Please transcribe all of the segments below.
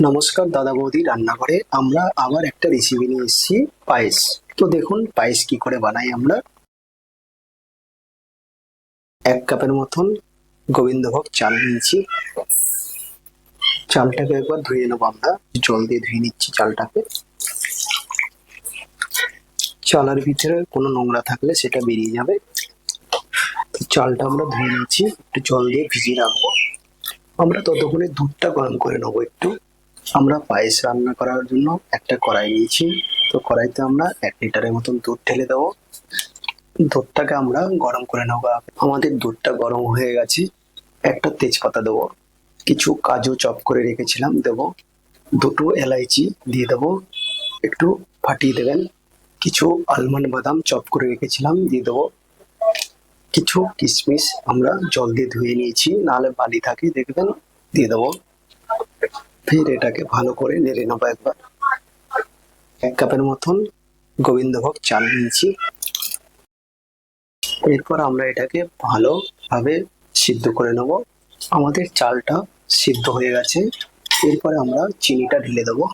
নমস্কার দাদা বৌদি রান্নাঘরে আমরা আবার একটা রেসিপি নিয়ে এসেছি পায়েস। তো দেখুন পায়েস কি করে বানাই আমরা। 1 কাপের মতন গোবিন্দভোগ চাল নিয়েছি। চালটাকে একবার ধুয়ে নেবো, আমরা জল দিয়ে ধুয়ে নিচ্ছি চালটাকে। চালের ভিতরে কোনো নোংরা থাকলে সেটা বেরিয়ে যাবে। তো চালটা আমরা ধুয়ে নিচ্ছি, একটু জল দিয়ে ভিজিয়ে রাখবো। আমরা ততক্ষণে দুধটা গরম করে নেবো একটু। আমরা পায়েস রান্না করার জন্য একটা কড়াই নিয়েছি। তো কড়াইতে আমরা 1 লিটারের মতন দুধ ঢেলে দেবো। দুধটাকে আমরা গরম করে নেবো। আমাদের দুধটা গরম হয়ে গেছে। একটা তেজপাতা দেবো, কিছু কাজু চপ করে রেখেছিলাম দেবো, দুটো এলাইচি দিয়ে দেবো, একটু ফাটিয়ে দেবেন। কিছু আলমন্ড বাদাম চপ করে রেখেছিলাম দিয়ে দেবো। কিছু কিশমিশ আমরা জল দিয়ে ধুয়ে নিয়েছি, নাহলে বালি থাকে দেখবেন, দিয়ে দেবো। ফির এটাকে ভালো করে নেড়ে নেবো একবার। 1 কাপের মতন গোবিন্দভোগ চাল নিয়েছি। এরপর আমরা এটাকে ভালোভাবে সিদ্ধ করে নেব। আমাদের চালটা সিদ্ধ হয়ে গেছে। এরপরে আমরা চিনিটা ঢেলে দেবো।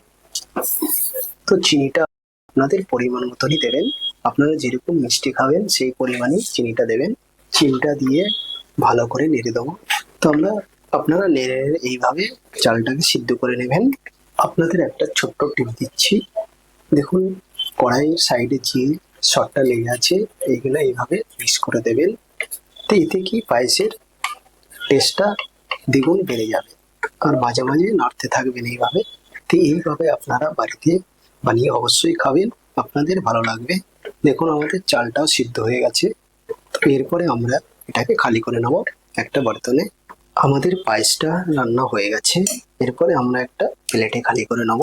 তো চিনিটা আপনাদের পরিমাণ মতনই দেবেন। আপনারা যেরকম মিষ্টি খাবেন সেই পরিমাণে চিনিটা দেবেন। চিনিটা দিয়ে ভালো করে নেড়ে দেবো। তো আপনারা নেড়ে এইভাবে চালটাকে সিদ্ধ করে নেবেন। আপনাদের একটা ছোট্ট টিপ দিচ্ছি, দেখুন কড়াইয়ের সাইডে যে শটটা লেগে আছে এইগুলো এইভাবে মিক্স করে দেবেন। তো এতে কি পায়েসের টেস্টটা দ্বিগুণ বেড়ে যাবে। আর মাঝে মাঝে নাড়তে থাকবেন এইভাবে। তো এইভাবে আপনারা বাড়িতে বানিয়ে অবশ্যই খাবেন, আপনাদের ভালো লাগবে। দেখুন আমাদের চালটাও সিদ্ধ হয়ে গেছে। তো এরপরে আমরা এটাকে খালি করে নেব একটা বর্তনে। আমাদের পায়েসটা রান্না হয়ে গেছে। এরপরে আমরা একটা প্লেটে খালি করে নেব।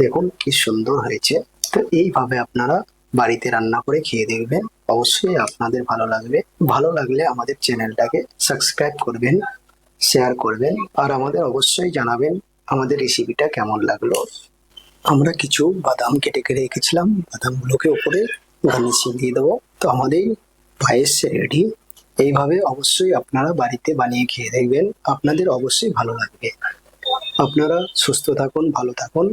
দেখুন কি সুন্দর হয়েছে। তো এইভাবে আপনারা বাড়িতে রান্না করে খেয়ে দেখবেন, অবশ্যই আপনাদের ভালো লাগবে। ভালো লাগলে আমাদের চ্যানেলটাকে সাবস্ক্রাইব করবেন, শেয়ার করবেন, আর আমাদের অবশ্যই জানাবেন আমাদের রেসিপিটা কেমন লাগলো। আমরা কিছু বাদাম কেটে কেটে রেখেছিলাম, বাদামগুলোকে উপরে গার্নিশিং দিয়ে দেবো। তো আমাদের পায়েস রেডি। এইভাবে অবশ্যই আপনারা বাড়িতে বানিয়ে খেয়ে দেখবেন, আপনাদের অবশ্যই ভালো লাগবে। আপনারা সুস্থ থাকুন, ভালো থাকুন।